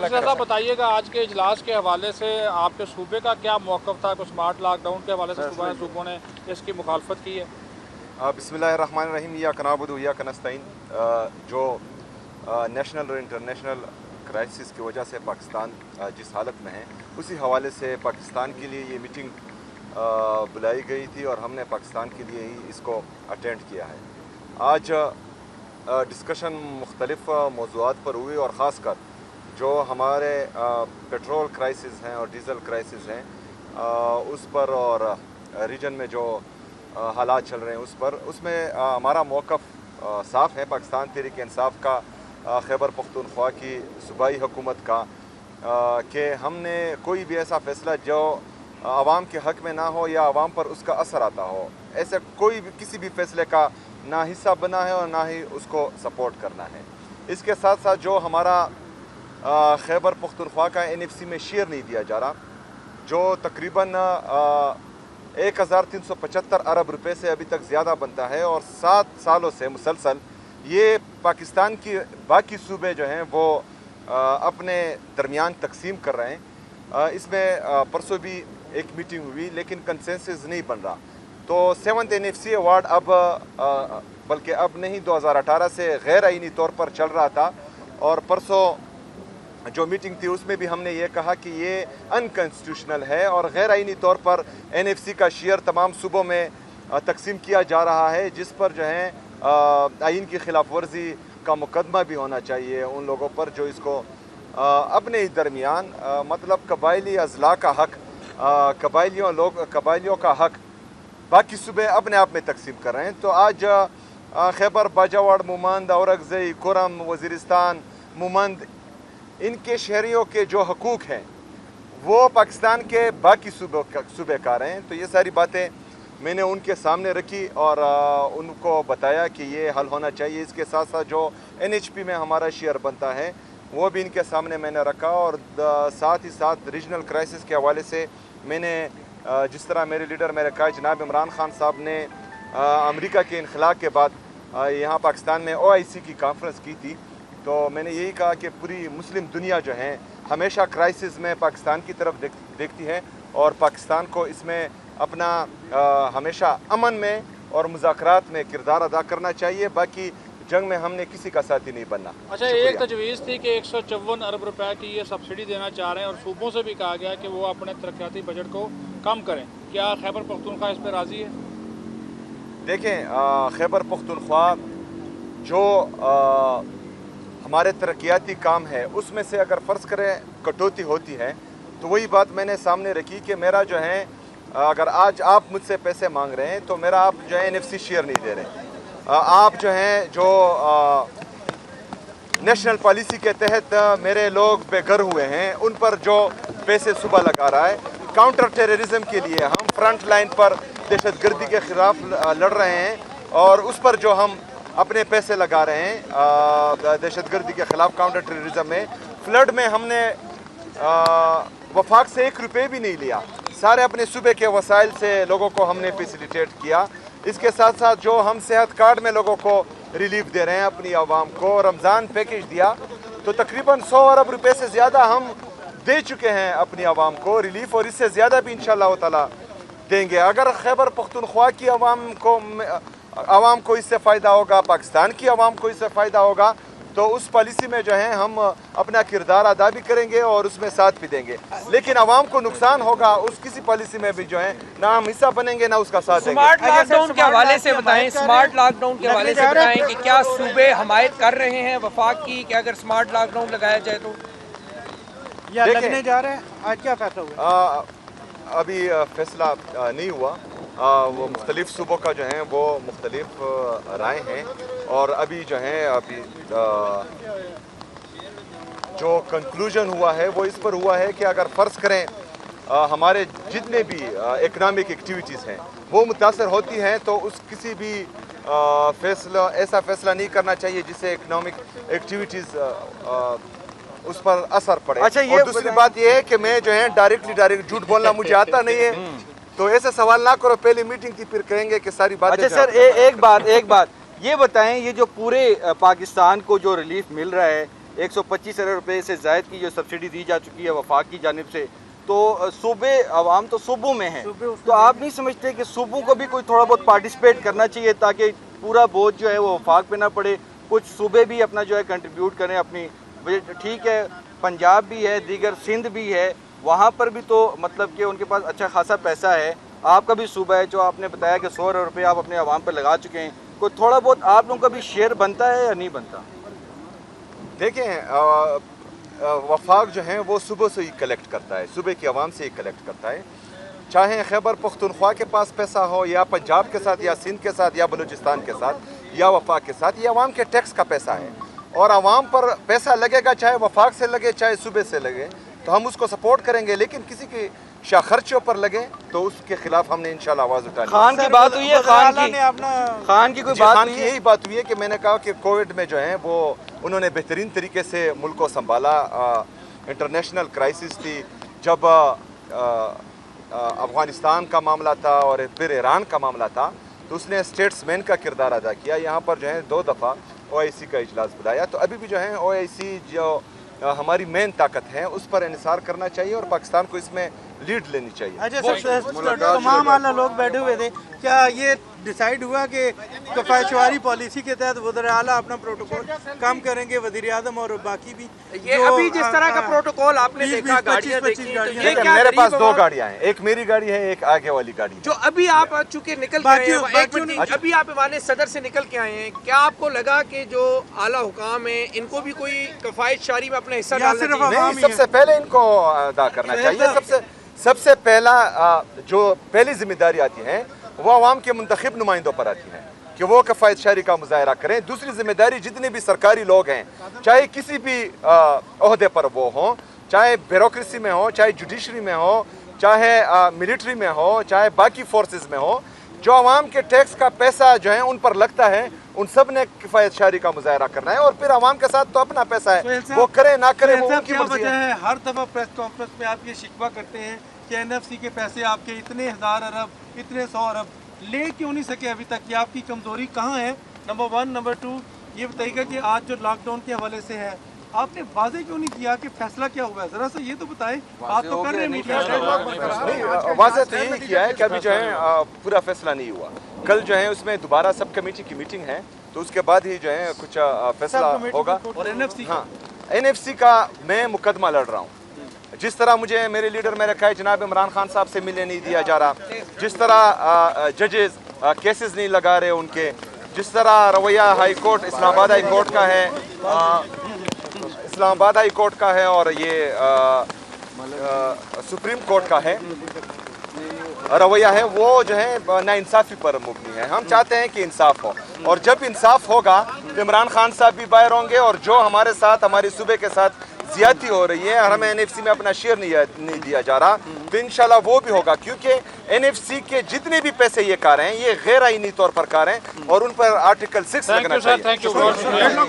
साहब बताइएगा, आज के इजलास के हवाले से आपके सूबे का क्या मौक़िफ़ था? कुछ स्मार्ट लॉकडाउन के हवाले से सूबों ने इसकी मुखालफत की है? बिस्मिल्लाहिर्रहमानिर्रहीम, इय्याका नअबुदु व इय्याका नस्तईन। जो नेशनल और इंटरनेशनल क्राइसिस की वजह से पाकिस्तान जिस हालत में है, उसी हवाले से पाकिस्तान के लिए ये मीटिंग बुलाई गई थी और हमने पाकिस्तान के लिए ही इसको अटेंड किया है। आज डिस्कशन मुख्तलिफ मौज़ूआत पर हुई और ख़ास कर जो हमारे पेट्रोल क्राइसिस हैं और डीज़ल क्राइसिस हैं उस पर, और रीजन में जो हालात चल रहे हैं उस पर, उसमें हमारा मौक़िफ़ साफ़ है पाकिस्तान तहरीक इंसाफ का, खैबर पख्तूनख्वा की सूबाई हुकूमत का, कि हमने कोई भी ऐसा फ़ैसला जो आवाम के हक़ में ना हो या आवाम पर उसका असर आता हो, ऐसे कोई भी किसी भी फ़ैसले का ना हिस्सा बना है और ना ही उसको सपोर्ट करना है। इसके साथ साथ जो हमारा खैबर पख्तूनख्वा का NFC में शेयर नहीं दिया जा रहा, जो तकरीबन 1375 अरब रुपए से अभी तक ज़्यादा बनता है और 7 सालों से मुसलसल ये पाकिस्तान की बाकी सूबे जो हैं वो अपने दरमियान तकसीम कर रहे हैं। इसमें परसों भी एक मीटिंग हुई लेकिन कंसेंसस नहीं बन रहा। तो 7th NFC अवार्ड अब बल्कि अब नहीं, 2018 से गैर आईनी तौर पर चल रहा था, और परसों जो मीटिंग थी उसमें भी हमने ये कहा कि ये अनकॉन्स्टिट्यूशनल है और गैर आईनी तौर पर NFC का शेयर तमाम सूबों में तकसीम किया जा रहा है, जिस पर जो है आइन की खिलाफ वर्जी का मुकदमा भी होना चाहिए उन लोगों पर जो इसको अपने ही दरमियान मतलब कबायली अजला का हक, कबायलियों का हक बाकी सूबे अपने आप में तकसीम कर रहे हैं। तो आज खैबर बाजावड़, मुमंद, औरंगज़ई, कुरम, वज़ीरिस्तान, मुमंद, इनके शहरियों के जो हकूक़ हैं वो पाकिस्तान के बाकी सूबे का रहे हैं। तो ये सारी बातें मैंने उनके सामने रखी और उनको बताया कि ये हल होना चाहिए। इसके साथ साथ जो NHP में हमारा शेयर बनता है वो भी इनके सामने मैंने रखा, और साथ ही साथ रीजनल क्राइसिस के हवाले से मैंने जिस तरह मेरे लीडर मेरे कायद जनाब इमरान खान साहब ने अमेरिका के इनखला के बाद यहाँ पाकिस्तान में OIC की कॉन्फ्रेंस की थी, तो मैंने यही कहा कि पूरी मुस्लिम दुनिया जो है हमेशा क्राइसिस में पाकिस्तान की तरफ देखती है और पाकिस्तान को इसमें अपना हमेशा अमन में और मुज़ाकरात में किरदार अदा करना चाहिए। बाकी जंग में हमने किसी का साथी नहीं बनना। अच्छा, एक तजवीज़ थी कि 154 अरब रुपए की ये सब्सिडी देना चाह रहे हैं और सूबों से भी कहा गया कि वो अपने तरक्याती बजट को कम करें। क्या खैबर पख्तूनख्वा इस पर राज़ी है? देखें, खैबर पख्तूनख्वा जो हमारे तरक्याती काम है उसमें से अगर फ़र्ज़ करें कटौती होती है तो वही बात मैंने सामने रखी कि मेरा जो है, अगर आज आप मुझसे पैसे मांग रहे हैं तो मेरा आप जो है NFC शेयर नहीं दे रहे, आप जो हैं जो नेशनल पॉलिसी के तहत मेरे लोग बेघर हुए हैं उन पर जो पैसे सुबह लगा रहा है, काउंटर टेररिज्म के लिए हम फ्रंट लाइन पर दहशतगर्दी के ख़िलाफ़ लड़ रहे हैं और उस पर जो हम अपने पैसे लगा रहे हैं दहशतगर्दी के ख़िलाफ़ काउंटर टेररिज्म में, फ्लड में हमने वफाक से 1 रुपये भी नहीं लिया, सारे अपने सूबे के वसाइल से लोगों को हमने फैसिलिटेट किया। इसके साथ साथ जो हम सेहत कार्ड में लोगों को रिलीफ दे रहे हैं अपनी आवाम को, रमज़ान पैकेज दिया तो तकरीबन 100 अरब रुपए से ज़्यादा हम दे चुके हैं अपनी आवाम को रिलीफ, और इससे ज़्यादा भी इंशाअल्लाह ताला देंगे। अगर खैबर पख्तूनख्वा की आवाम को इससे फ़ायदा होगा, पाकिस्तान की आवाम को इससे फ़ायदा होगा, तो उस पॉलिसी में जो है हम अपना किरदार अदा भी करेंगे और उसमें साथ भी देंगे। लेकिन आवाम को नुकसान होगा उस किसी पॉलिसी में भी जो है ना हम हिस्सा बनेंगे ना उसका साथ देंगे। स्मार्ट लॉकडाउन के हवाले से बताएं, स्मार्ट लॉकडाउन के हवाले से बताएं कि क्या सूबे हमायत कर रहे हैं वफाक की कि अगर स्मार्ट लॉकडाउन लगाया जाए तो, या लगने जा रहे हैं? आज क्या फैसला हुआ? अभी फैसला नहीं हुआ, वो मुख्तलिफ सूबों का जो है वो मुख्तलिफ राय हैं, और अभी जो है अभी जो कंक्लूजन हुआ है वो इस पर हुआ है कि अगर फ़र्ज़ करें हमारे जितने भी इकनॉमिक एक्टिविटीज़ हैं वो मुतासर होती हैं तो उस किसी भी ऐसा फ़ैसला नहीं करना चाहिए जिससे इकनॉमिक एक्टिविटीज़ उस पर असर पड़े। अच्छा, ये और दूसरी बात ये है कि मैं जो है डायरेक्ट झूठ बोलना मुझे आता नहीं है, तो ऐसे सवाल ना करो, पहली मीटिंग थी फिर कहेंगे कि सारी बातें। अच्छा सर, एक बात ये बताएं, ये जो पूरे पाकिस्तान को जो रिलीफ मिल रहा है 125 अरब रुपए से ज़ायद की जो सब्सिडी दी जा चुकी है वफाक की जानिब से, तो सूबे अवाम तो सूबों में हैं, तो आप नहीं समझते कि सूबों को भी कोई थोड़ा बहुत पार्टिसिपेट करना चाहिए ताकि पूरा बोझ जो है वो वफाक पे ना पड़े, कुछ सूबे भी अपना जो है कंट्रीब्यूट करें अपनी। ठीक है, पंजाब भी है, दीगर सिंध भी है, वहाँ पर भी तो मतलब कि उनके पास अच्छा खासा पैसा है। आपका भी सूबा है जो आपने बताया कि 100 अरब रुपये आप अपने अवाम पर लगा चुके हैं, कोई थोड़ा बहुत आप लोगों का भी शेयर बनता है या नहीं बनता? देखें, वफाक जो है वो सुबह से ही कलेक्ट करता है, सुबह की आवाम से ही कलेक्ट करता है, चाहे खैबर पख्तूनख्वा के पास पैसा हो या पंजाब के साथ या सिंध के साथ या बलूचिस्तान के साथ या वफाक के साथ, ये आवाम के टैक्स का पैसा है और आवाम पर पैसा लगेगा, चाहे वफाक से लगे चाहे सुबह से लगे, तो हम उसको सपोर्ट करेंगे। लेकिन किसी के खर्चों पर लगे तो उसके खिलाफ हमने इंशाल्लाह आवाज़ उठानी। खान की बात हुई है, खान की कोई बात नहीं, यही बात हुई है कि मैंने कहा कि कोविड में जो है वो उन्होंने बेहतरीन तरीके से मुल्क को संभाला। इंटरनेशनल क्राइसिस थी, जब अफ़गानिस्तान का मामला था और फिर ईरान का मामला था, तो उसने स्टेट्समैन का किरदार अदा किया। यहाँ पर जो है 2 दफ़ा OIC का इजलास बुलाया, तो अभी भी जो है OIC जो हमारी मेन ताकत है उस पर इंसार करना चाहिए और पाकिस्तान को इसमें लीड लेनी चाहिए। अच्छा सर, तमाम आला लोग बैठे हुए थे, क्या ये डिसाइड हुआ कि कफायशवारी पॉलिसी के तहत वज़ीर आला अपना प्रोटोकॉल कम करेंगे, वज़ीर आज़म और बाकी भी? ये अभी जिस तरह का प्रोटोकॉल आपने देखा, गाड़ियां देखी, तो ये क्या मेरे पास 2 गाड़ियां हैं, एक मेरी गाड़ी है, एक आगे वाली गाड़ी जो अभी आप चूंकि निकल के आए हैं, एक मिनट, अभी आप ईवान सदर से निकल के आए हैं, क्या आपको लगा कि जो आला हुकाम है इनको भी कोई कफायशवारी में अपना हिस्सा डालना चाहिए? नहीं, सबसे पहले इनको अदा करना चाहिए। सबसे पहला जो पहली जिम्मेदारी आती है वो आवाम के मुंतखब नुमाइंदों पर आती है कि वो कफ़ायत शारी का मुजाहरा करें। दूसरी जिम्मेदारी जितने भी सरकारी लोग हैं, चाहे किसी भी ओहदे पर वो हों, चाहे ब्यूरोक्रेसी में हो, चाहे जुडिशरी में हो, चाहे मिलिट्री में हो, चाहे बाकी फोर्सेस में हो, जो आवाम के टैक्स का पैसा जो है उन पर लगता है, उन सब ने किफ़ायत शारी का मुजाहरा करना है। और फिर आवाम के साथ तो अपना पैसा है, वो करे ना करे वो उनकी मर्जी है। हर दफ़ा प्रेस कॉन्फ्रेंस में आप ये शिकवा करते हैं कि NFC के पैसे आपके इतने 1000 अरब, इतने 100 अरब ले क्यों नहीं सके अभी तक? ये आपकी कमजोरी कहाँ है? नंबर 1। नंबर 2, ये बताइएगा कि आज जो लॉकडाउन के हवाले से है, आपने वाजे क्यों नहीं किया कि फैसला क्या हुआ है? जरा सा ये तो बताएं। आप तो कर रहे हैं मीडिया, वाजे तो यही किया है कि अभी जो है पूरा फैसला नहीं हुआ। कल जो है उसमें दोबारा सब कमेटी की मीटिंग है, तो उसके बाद ही जो है कुछ फैसला होगा। और NFC, हाँ, NFC का मैं मुकदमा लड़ रहा हूँ। जिस तरह मुझे मेरे लीडर में रखा है, जनाब इमरान खान साहब से मिलने नहीं दिया जा रहा, जिस तरह जजेस केसेस नहीं लगा रहे उनके, जिस तरह रवैया high court Islamabad high court का है, इस्लामाबाद हाई कोर्ट का है और ये सुप्रीम कोर्ट का है रवैया है, वो जो है नाइंसाफ़ी पर मुबनी है। हम चाहते हैं कि इंसाफ हो, और जब इंसाफ होगा तो इमरान खान साहब भी बाहर होंगे, और जो हमारे साथ हमारे सूबे के साथ ज्यादती हो रही है और हमें NFC में अपना शेयर नहीं दिया जा रहा, तो इंशाल्लाह वो भी होगा। क्योंकि NFC के जितने भी पैसे ये कार हैं, ये गैर आईनी तौर पर कार हैं और उन पर आर्टिकल 6 लगना चाहिए।